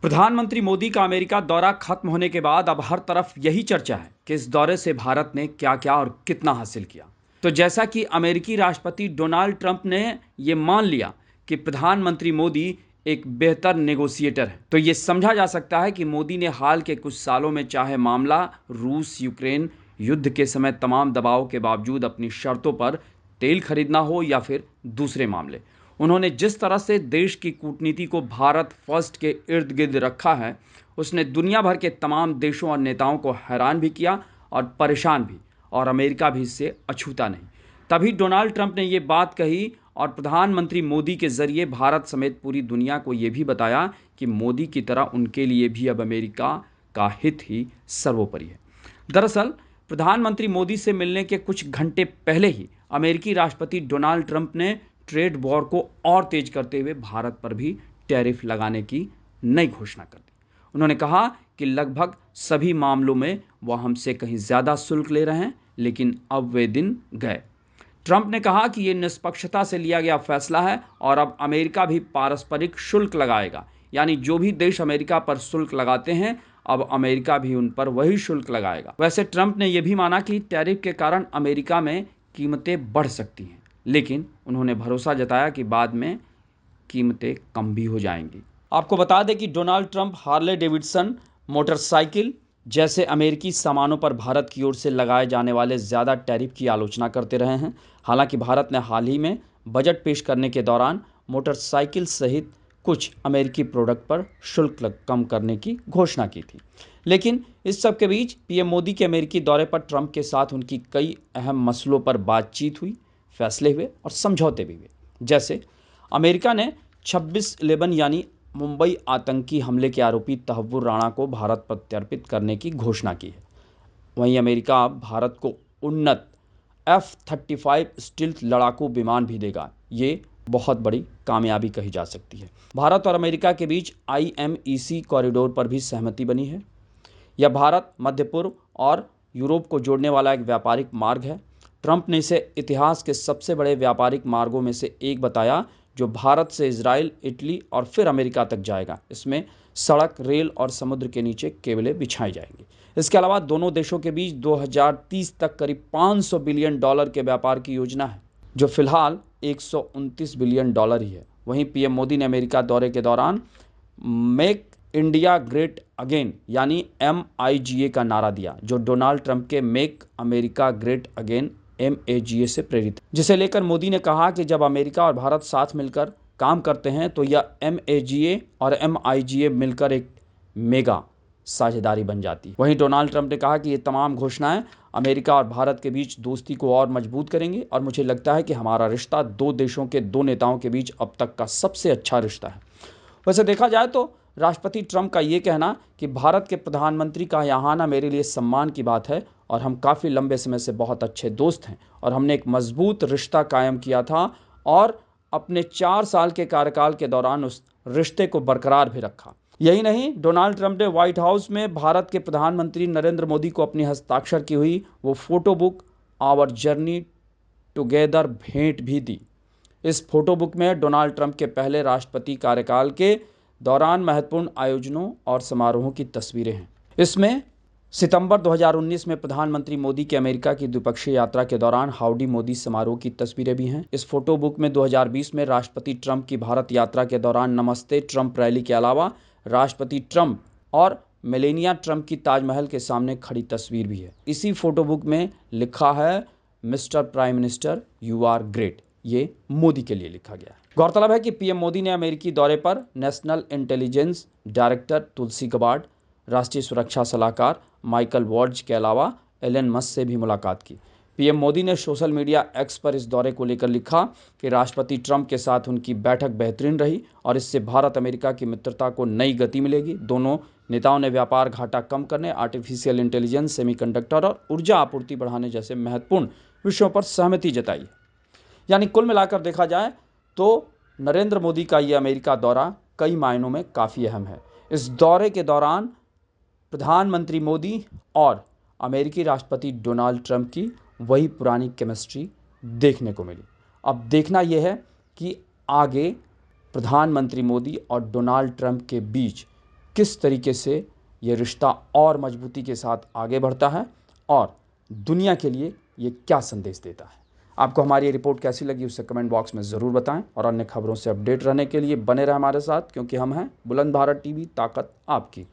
प्रधानमंत्री मोदी का अमेरिका दौरा खत्म होने के बाद अब हर तरफ यही चर्चा है कि इस दौरे से भारत ने क्या क्या और कितना हासिल किया। तो जैसा कि अमेरिकी राष्ट्रपति डोनाल्ड ट्रंप ने ये मान लिया कि प्रधानमंत्री मोदी एक बेहतर नेगोशिएटर है, तो ये समझा जा सकता है कि मोदी ने हाल के कुछ सालों में चाहे मामला रूस यूक्रेन युद्ध के समय तमाम दबाव के बावजूद अपनी शर्तों पर तेल खरीदना हो या फिर दूसरे मामले, उन्होंने जिस तरह से देश की कूटनीति को भारत फर्स्ट के इर्द गिर्द रखा है, उसने दुनिया भर के तमाम देशों और नेताओं को हैरान भी किया और परेशान भी, और अमेरिका भी इससे अछूता नहीं। तभी डोनाल्ड ट्रंप ने ये बात कही और प्रधानमंत्री मोदी के जरिए भारत समेत पूरी दुनिया को ये भी बताया कि मोदी की तरह उनके लिए भी अब अमेरिका का हित ही सर्वोपरि है। दरअसल प्रधानमंत्री मोदी से मिलने के कुछ घंटे पहले ही अमेरिकी राष्ट्रपति डोनाल्ड ट्रंप ने ट्रेड वॉर को और तेज करते हुए भारत पर भी टैरिफ लगाने की नई घोषणा कर दी। उन्होंने कहा कि लगभग सभी मामलों में वह हमसे कहीं ज़्यादा शुल्क ले रहे हैं, लेकिन अब वे दिन गए। ट्रंप ने कहा कि ये निष्पक्षता से लिया गया फैसला है और अब अमेरिका भी पारस्परिक शुल्क लगाएगा, यानी जो भी देश अमेरिका पर शुल्क लगाते हैं अब अमेरिका भी उन पर वही शुल्क लगाएगा। वैसे ट्रंप ने यह भी माना कि टैरिफ के कारण अमेरिका में कीमतें बढ़ सकती हैं, लेकिन उन्होंने भरोसा जताया कि बाद में कीमतें कम भी हो जाएंगी। आपको बता दें कि Donald Trump Harley Davidson motorcycle जैसे अमेरिकी सामानों पर भारत की ओर से लगाए जाने वाले ज़्यादा टैरिफ की आलोचना करते रहे हैं। हालांकि भारत ने हाल ही में बजट पेश करने के दौरान मोटरसाइकिल सहित कुछ अमेरिकी प्रोडक्ट पर शुल्क कम करने की घोषणा की थी। लेकिन इस सब के बीच पीएम मोदी के अमेरिकी दौरे पर ट्रंप के साथ उनकी कई अहम मसलों पर बातचीत हुई, फैसले हुए और समझौते भी हुए। जैसे अमेरिका ने 26/11 यानी मुंबई आतंकी हमले के आरोपी तहव्वुर राणा को भारत प्रत्यर्पित करने की घोषणा की है। वहीं अमेरिका भारत को उन्नत F-35 स्टील्थ लड़ाकू विमान भी देगा। ये बहुत बड़ी कामयाबी कही जा सकती है। भारत और अमेरिका के बीच IMEC कॉरिडोर पर भी सहमति बनी है। यह भारत, मध्य पूर्व और यूरोप को जोड़ने वाला एक व्यापारिक मार्ग है। ट्रंप ने इसे इतिहास के सबसे बड़े व्यापारिक मार्गों में से एक बताया, जो भारत से इजराइल, इटली और फिर अमेरिका तक जाएगा। इसमें सड़क, रेल और समुद्र के नीचे केबलें बिछाई जाएंगी। इसके अलावा दोनों देशों के बीच 2030 तक करीब $500 बिलियन के व्यापार की योजना है, जो फिलहाल $129 बिलियन ही है। वहीं पीएम मोदी ने अमेरिका दौरे के दौरान मेक इंडिया ग्रेट अगेन यानी MIGA का नारा दिया, जो डोनाल्ड ट्रंप के make America great again MAGA से प्रेरित है, जिसे लेकर मोदी ने कहा कि जब अमेरिका और भारत साथ मिलकर काम करते हैं तो यह MAGA और MIGA मिलकर एक मेगा साझेदारी बन जाती है। वहीं डोनाल्ड ट्रंप ने कहा कि ये तमाम घोषणाएं अमेरिका और भारत के बीच दोस्ती को और मजबूत करेंगी और मुझे लगता है कि हमारा रिश्ता दो देशों के दो नेताओं के बीच अब तक का सबसे अच्छा रिश्ता है। वैसे देखा जाए तो राष्ट्रपति ट्रंप का ये कहना कि भारत के प्रधानमंत्री का यहाँ आना मेरे लिए सम्मान की बात है और हम काफ़ी लंबे समय से बहुत अच्छे दोस्त हैं और हमने एक मजबूत रिश्ता कायम किया था और अपने 4 साल के कार्यकाल के दौरान उस रिश्ते को बरकरार भी रखा। यही नहीं, डोनाल्ड ट्रंप ने व्हाइट हाउस में भारत के प्रधानमंत्री नरेंद्र मोदी को अपनी हस्ताक्षर की हुई वो photo book our journey together भेंट भी दी। इस फोटो बुक में डोनाल्ड ट्रंप के पहले राष्ट्रपति कार्यकाल के दौरान महत्वपूर्ण आयोजनों और समारोहों की तस्वीरें हैं। इसमें सितंबर 2019 में प्रधानमंत्री मोदी के अमेरिका की द्विपक्षीय यात्रा के दौरान हाउडी मोदी समारोह की तस्वीरें भी हैं। इस फोटो बुक में 2020 में राष्ट्रपति ट्रंप की भारत यात्रा के दौरान नमस्ते ट्रंप रैली के अलावा राष्ट्रपति ट्रंप और मेलेनिया ट्रंप की ताजमहल के सामने खड़ी तस्वीर भी है। इसी फोटो बुक में लिखा है, mister prime minister you are great. ये मोदी के लिए लिखा गया है। गौरतलब है कि पीएम मोदी ने अमेरिकी दौरे पर नेशनल इंटेलिजेंस डायरेक्टर तुलसी गबार्ड, राष्ट्रीय सुरक्षा सलाहकार माइकल वॉल्ज के अलावा एलन मस्क से भी मुलाकात की। पीएम मोदी ने सोशल मीडिया एक्स पर इस दौरे को लेकर लिखा कि राष्ट्रपति ट्रंप के साथ उनकी बैठक बेहतरीन रही और इससे भारत अमेरिका की मित्रता को नई गति मिलेगी। दोनों नेताओं ने व्यापार घाटा कम करने, आर्टिफिशियल इंटेलिजेंस, सेमीकंडक्टर और ऊर्जा आपूर्ति बढ़ाने जैसे महत्वपूर्ण विषयों पर सहमति जताई। यानी कुल मिलाकर देखा जाए तो नरेंद्र मोदी का ये अमेरिका दौरा कई मायनों में काफ़ी अहम है। इस दौरे के दौरान प्रधानमंत्री मोदी और अमेरिकी राष्ट्रपति डोनाल्ड ट्रंप की वही पुरानी केमिस्ट्री देखने को मिली। अब देखना यह है कि आगे प्रधानमंत्री मोदी और डोनाल्ड ट्रंप के बीच किस तरीके से ये रिश्ता और मजबूती के साथ आगे बढ़ता है और दुनिया के लिए ये क्या संदेश देता है। आपको हमारी ये रिपोर्ट कैसी लगी उसे कमेंट बॉक्स में ज़रूर बताएं और अन्य खबरों से अपडेट रहने के लिए बने रहें हमारे साथ, क्योंकि हम हैं बुलंद भारत टीवी, ताकत आपकी।